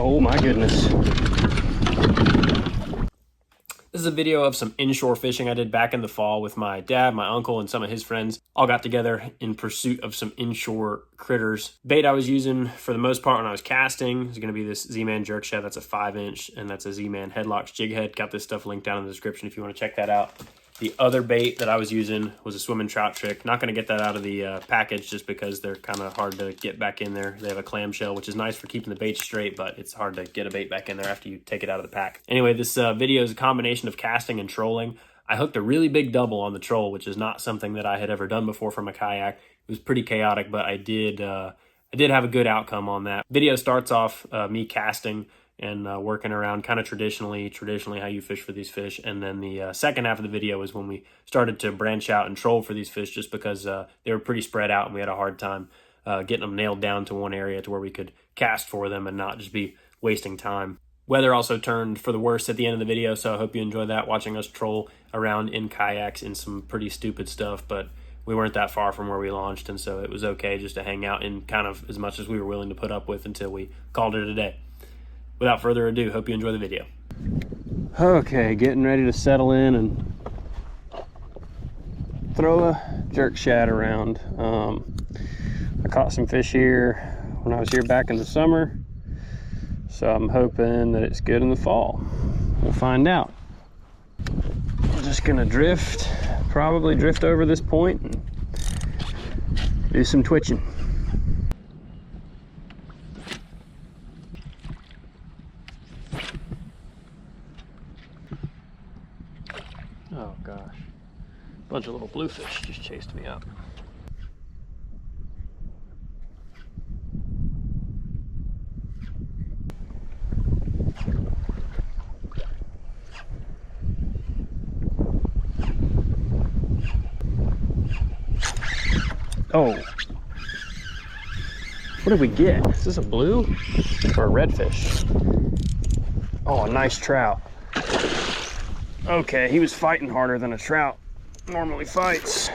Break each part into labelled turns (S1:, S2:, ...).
S1: Oh my goodness. This is a video of some inshore fishing I did back in the fall with my dad, my uncle, and some of his friends. All got together in pursuit of some inshore critters. Bait I was using for the most part when I was casting is going to be this Zman jerk shad. That's a 5-inch, and that's a Zman Headlockz jig head. Got this stuff linked down in the description if you want to check that out. The other bait that I was using was a Swimmin trout trick. Not going to get that out of the package just because they're kind of hard to get back in there. They have a clamshell, which is nice for keeping the bait straight, but it's hard to get a bait back in there after you take it out of the pack. Anyway, this video is a combination of casting and trolling. I hooked a really big double on the troll, which is not something that I had ever done before from a kayak. It was pretty chaotic, but I did have a good outcome on that. Video starts off me casting and working around kind of traditionally how you fish for these fish. And then the second half of the video is when we started to branch out and troll for these fish just because they were pretty spread out and we had a hard time getting them nailed down to one area to where we could cast for them and not just be wasting time. Weather also turned for the worse at the end of the video, so I hope you enjoyed that, watching us troll around in kayaks in some pretty stupid stuff, but we weren't that far from where we launched, and so it was okay just to hang out in kind of as much as we were willing to put up with until we called it a day. Without further ado, hope you enjoy the video. Okay, getting ready to settle in and throw a jerk shad around. I caught some fish here when I was here back in the summer, so I'm hoping that it's good in the fall. We'll find out. I'm just gonna probably drift over this point and do some twitching. Oh gosh, a bunch of little bluefish just chased me up. Oh, what did we get? Is this a blue or a redfish? Oh, a nice trout. Okay, he was fighting harder than a trout normally fights.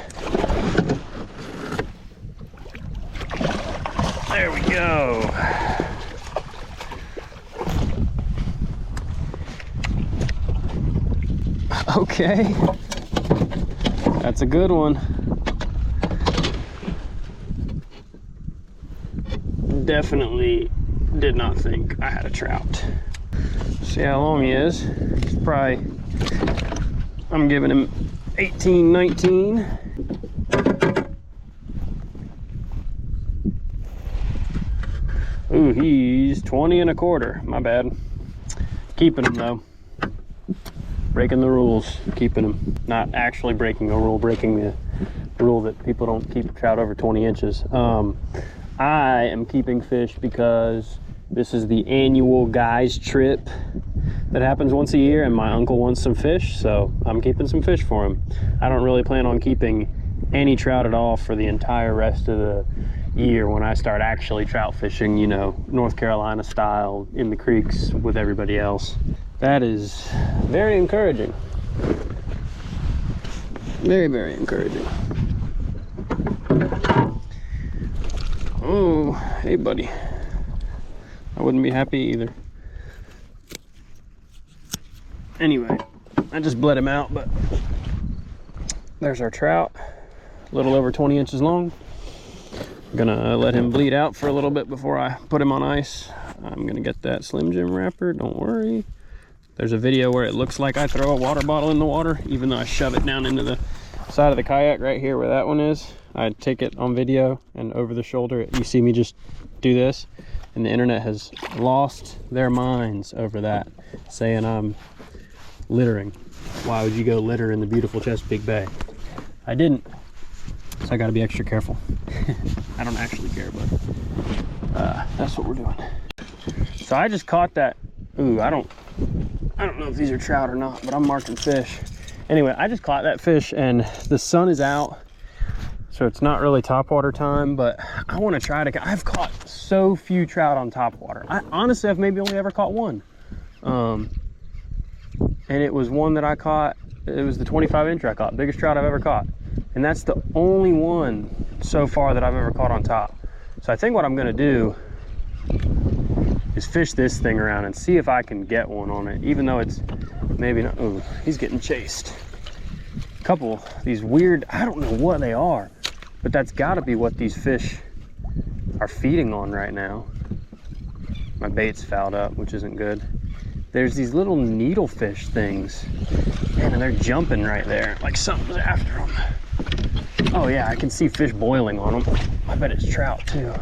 S1: There we go. Okay, that's a good one. Definitely did not think I had a trout. See how long he is. He's probably, I'm giving him 18, 19. Ooh, he's 20 and a quarter. My bad. Keeping him though. Breaking the rules. Keeping him. Not actually breaking a rule, breaking the rule that people don't keep a trout over 20 inches. I am keeping fish because this is the annual guys trip that happens once a year, and my uncle wants some fish, so I'm keeping some fish for him. I don't really plan on keeping any trout at all for the entire rest of the year when I start actually trout fishing, you know, North Carolina style in the creeks with everybody else. That is very encouraging. Very, very encouraging. Oh, hey buddy. I wouldn't be happy either. Anyway, I just bled him out, but there's our trout. A little over 20 inches long. I'm gonna let him bleed out for a little bit before I put him on ice. I'm gonna get that Slim Jim wrapper, don't worry. There's a video where it looks like I throw a water bottle in the water, even though I shove it down into the side of the kayak right here where that one is. I take it on video, and over the shoulder you see me just do this, and the internet has lost their minds over that, saying I'm littering. Why would you go litter in the beautiful Chesapeake Bay? I didn't, so I got to be extra careful. I don't actually care, but that's what we're doing. So I just caught that. Ooh, I don't know if these are trout or not, but I'm marking fish. Anyway, I just caught that fish, and the sun is out, so it's not really topwater time, but I want to try to. I've caught so few trout on topwater. Honestly, I've maybe only ever caught one, and it was one that I caught. It was the 25-incher I caught, biggest trout I've ever caught, and that's the only one so far that I've ever caught on top. So I think what I'm going to do is fish this thing around and see if I can get one on it, even though it's maybe not. Oh, he's getting chased. A couple these weird, I don't know what they are, but that's got to be what these fish are feeding on right now. My bait's fouled up, which isn't good. There's these little needlefish things, man, and they're jumping right there like something's after them. Oh yeah, I can see fish boiling on them. I bet it's trout too.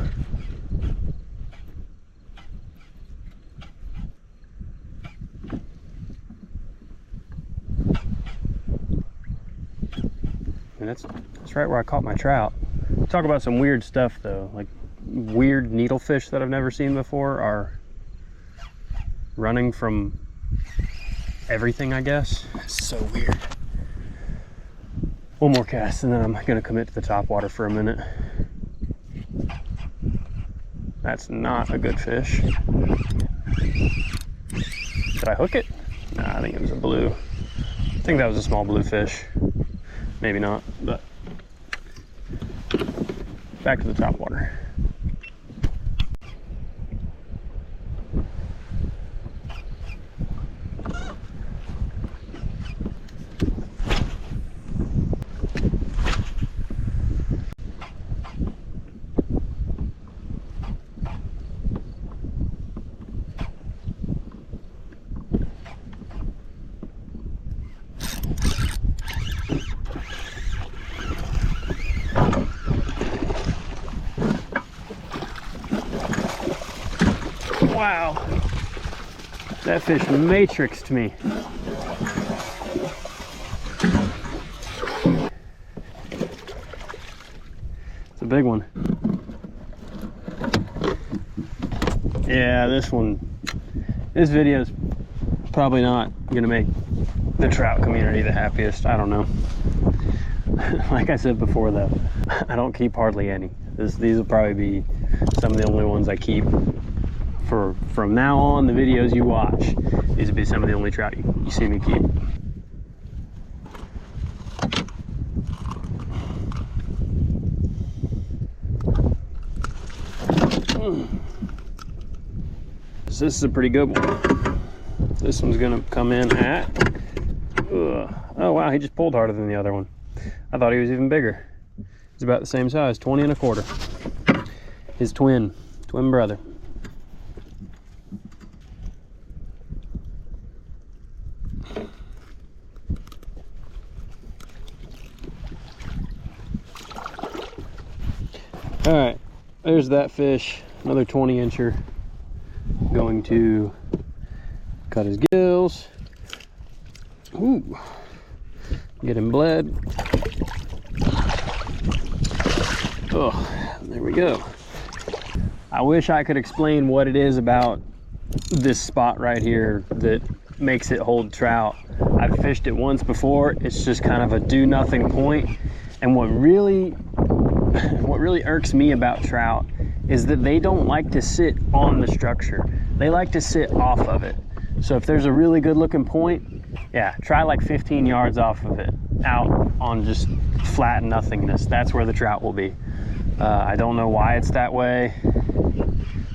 S1: And that's right where I caught my trout. Talk about some weird stuff though, like weird needlefish that I've never seen before are running from everything, I guess. It's so weird. One more cast and then I'm gonna commit to the top water for a minute. That's not a good fish. Did I hook it? Nah, I think it was a blue. I think that was a small blue fish. Maybe not, but back to the top water. Wow, that fish matrixed me. It's a big one. Yeah, this video's probably not gonna make the trout community the happiest. I don't know. Like I said before though, I don't keep hardly any. These will probably be some of the only ones I keep. From now on, the videos you watch, these will be some of the only trout you see me keep. So this is a pretty good one. This one's gonna come in at, oh wow, he just pulled harder than the other one. I thought he was even bigger. He's about the same size, 20 1/4. His twin brother. All right, there's that fish, another 20-incher. Going to cut his gills. Ooh, get him bled. Oh, there we go. I wish I could explain what it is about this spot right here that makes it hold trout. I've fished it once before. It's just kind of a do nothing point. And what really irks me about trout is that they don't like to sit on the structure. They like to sit off of it. So if there's a really good looking point, yeah, try like 15 yards off of it, out on just flat nothingness. That's where the trout will be. I don't know why it's that way,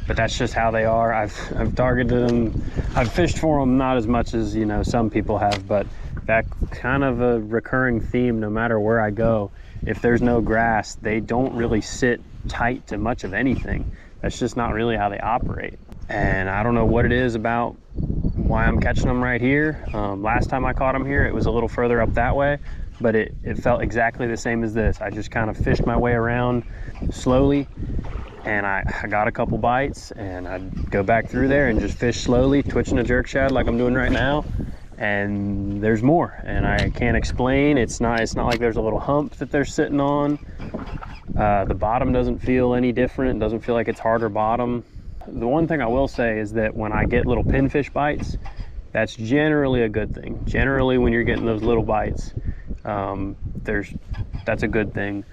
S1: but that's just how they are. I've targeted them. I've fished for them, not as much as, you know, some people have, but that's kind of a recurring theme no matter where I go. If there's no grass, they don't really sit tight to much of anything. That's just not really how they operate. And I don't know what it is about why I'm catching them right here. Last time I caught them here, it was a little further up that way, but it felt exactly the same as this. I just kind of fished my way around slowly, and I got a couple bites, and I'd go back through there and just fish slowly, twitching a jerk shad like I'm doing right now. And there's more, and I can't explain. It's not like there's a little hump that they're sitting on. The bottom doesn't feel any different. It doesn't feel like it's harder bottom. The one thing I will say is that when I get little pinfish bites, that's generally a good thing. Generally, when you're getting those little bites, that's a good thing.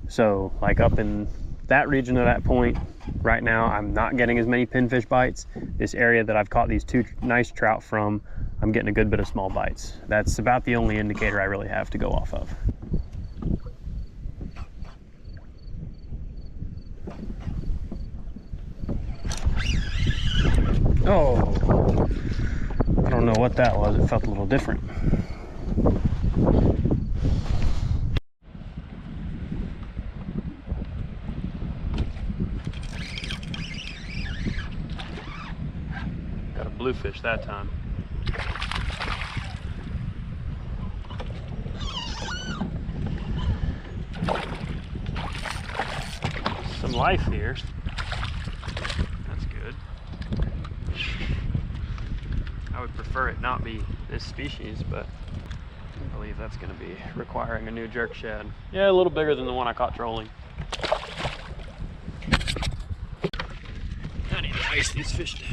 S1: So like up in that region of that point right now, I'm not getting as many pinfish bites. This area that I've caught these two nice trout from, I'm getting a good bit of small bites. That's about the only indicator I really have to go off of. Oh, I don't know what that was. It felt a little different. Got a bluefish that time. Some life here. That's good. I would prefer it not be this species, but I believe that's going to be requiring a new jerk shad. Yeah, a little bigger than the one I caught trolling. I need to ice these fish down.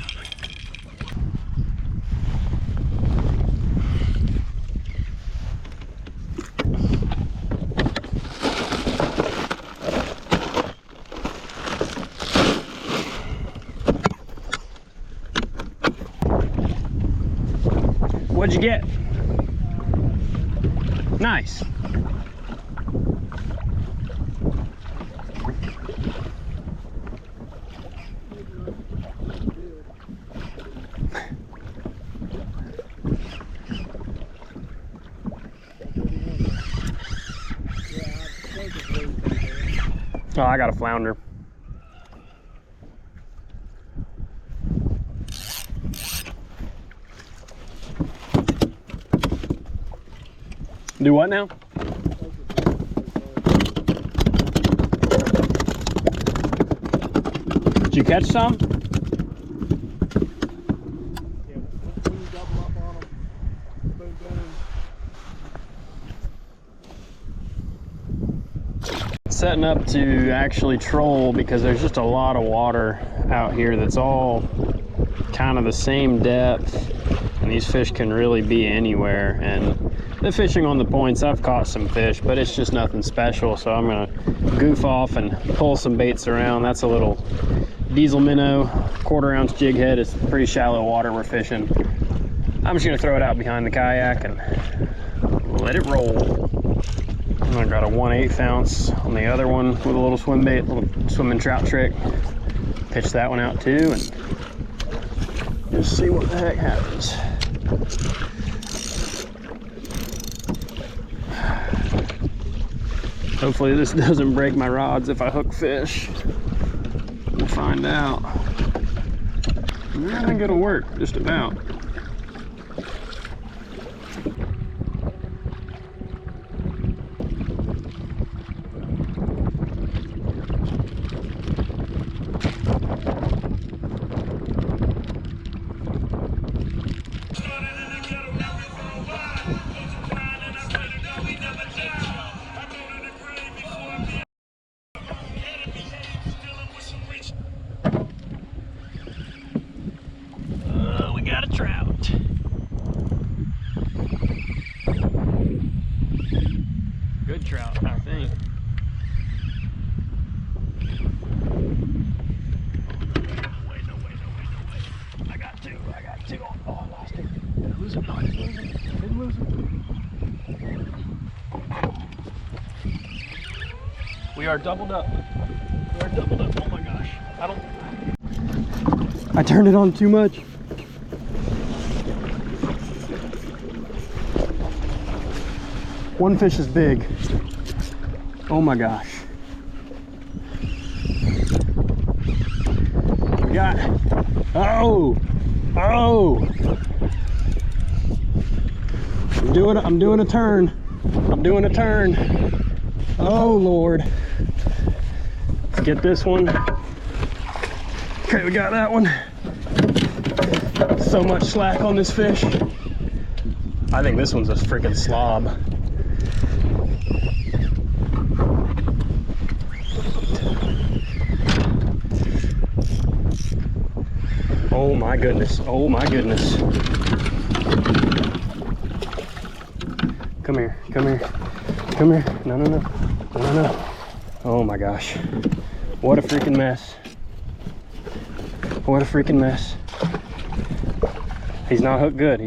S1: What'd you get? Nice. Oh, I got a flounder. Do what now? Did you catch some? Setting up to actually troll because there's just a lot of water out here that's all kind of the same depth, and these fish can really be anywhere. And the fishing on the points, I've caught some fish, but it's just nothing special, so I'm gonna goof off and pull some baits around. That's a little diesel minnow, 1/4 ounce jig head. It's pretty shallow water we're fishing. I'm just gonna throw it out behind the kayak and let it roll. And I got a 1/8 ounce on the other one with a little swim bait, little swimming trout trick. Pitch that one out too and just see what the heck happens. Hopefully this doesn't break my rods if I hook fish. We'll find out. I think it'll work, just about. We got a trout. Good trout, I think. No way. I got two. Oh, I lost it. Did I lose it? No, I didn't lose it. We are doubled up. Oh my gosh. I turned it on too much. One fish is big. Oh my gosh. We got, oh. I'm doing a turn. Oh Lord. Let's get this one. Okay, we got that one. So much slack on this fish. I think this one's a freaking slob. Oh my goodness. Come here. No. Oh my gosh. What a freaking mess. He's not hooked good.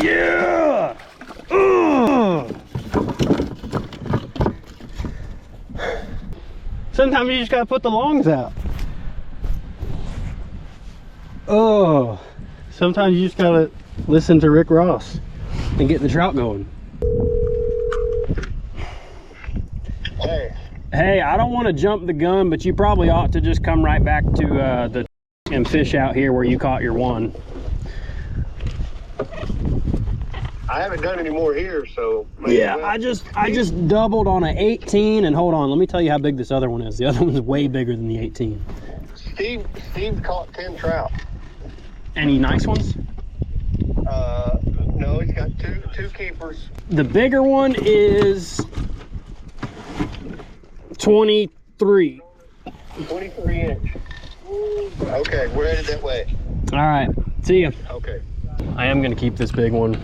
S1: Yeah! Ugh! So
S2: Sometimes you just gotta put the longs out. Oh, sometimes you just gotta listen to Rick Ross and get the trout going. Hey, I don't want to jump the gun, but you probably ought to just come right back to the and fish out here where you caught your one.
S3: I haven't done any more here, so
S2: yeah, well. I just doubled on an 18, and hold on, let me tell you how big this other one is. The other one's way bigger than the 18.
S3: Steve caught 10 trout.
S2: Any nice ones?
S3: No, he's got two keepers.
S2: The bigger one is 23.
S3: 23 inch. Okay, we're headed that way.
S2: All right, see ya.
S3: Okay.
S2: I am gonna keep this big one.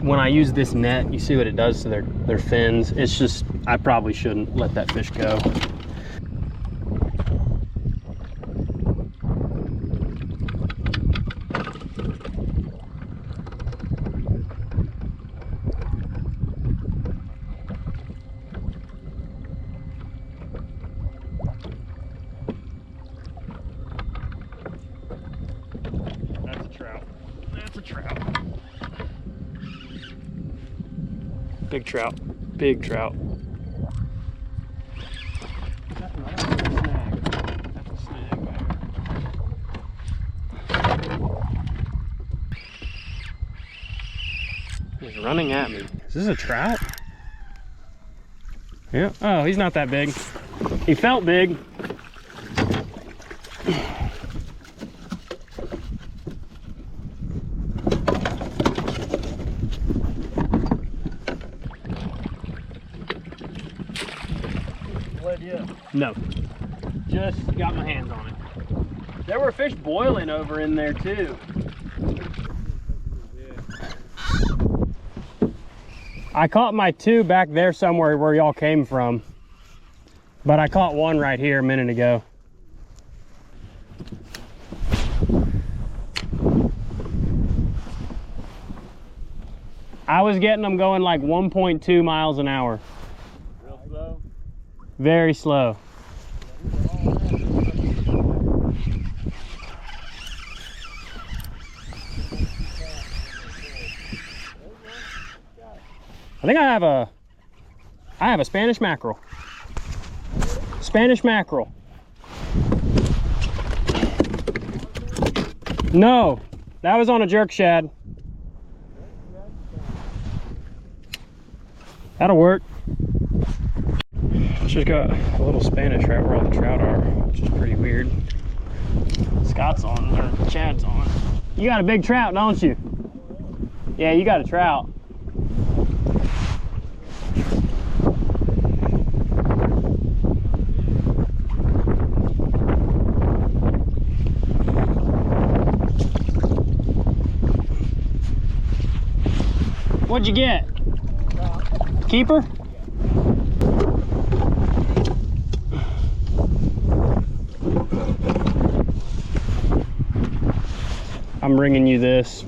S2: When I use this net, you see what it does to their fins. It's just, I probably shouldn't let that fish go. Big trout, big trout. That's a snag. He's running at me. Is this a trout? Yeah. Oh, he's not that big. He felt big. No, just got my hands on it. There were fish boiling over in there too. I caught my two back there somewhere where y'all came from, but I caught one right here a minute ago. I was getting them going like 1.2 miles an hour.
S4: Real slow?
S2: Very slow. I think I have a Spanish mackerel. Spanish mackerel. No, that was on a jerk shad. That'll work. Just got a little Spanish right where all the trout are, which is pretty weird. Scott's on, or Chad's on. You got a big trout, don't you? Yeah, you got a trout. What'd you get? Keeper? I'm bringing you this.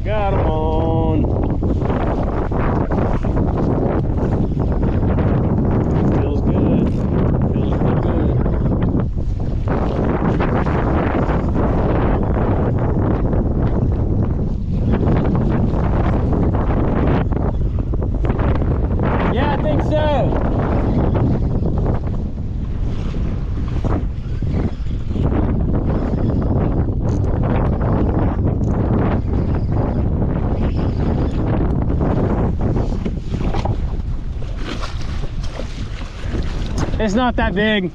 S2: Got him on. Feels good. Feels real good. Yeah, I think so. It's not that big.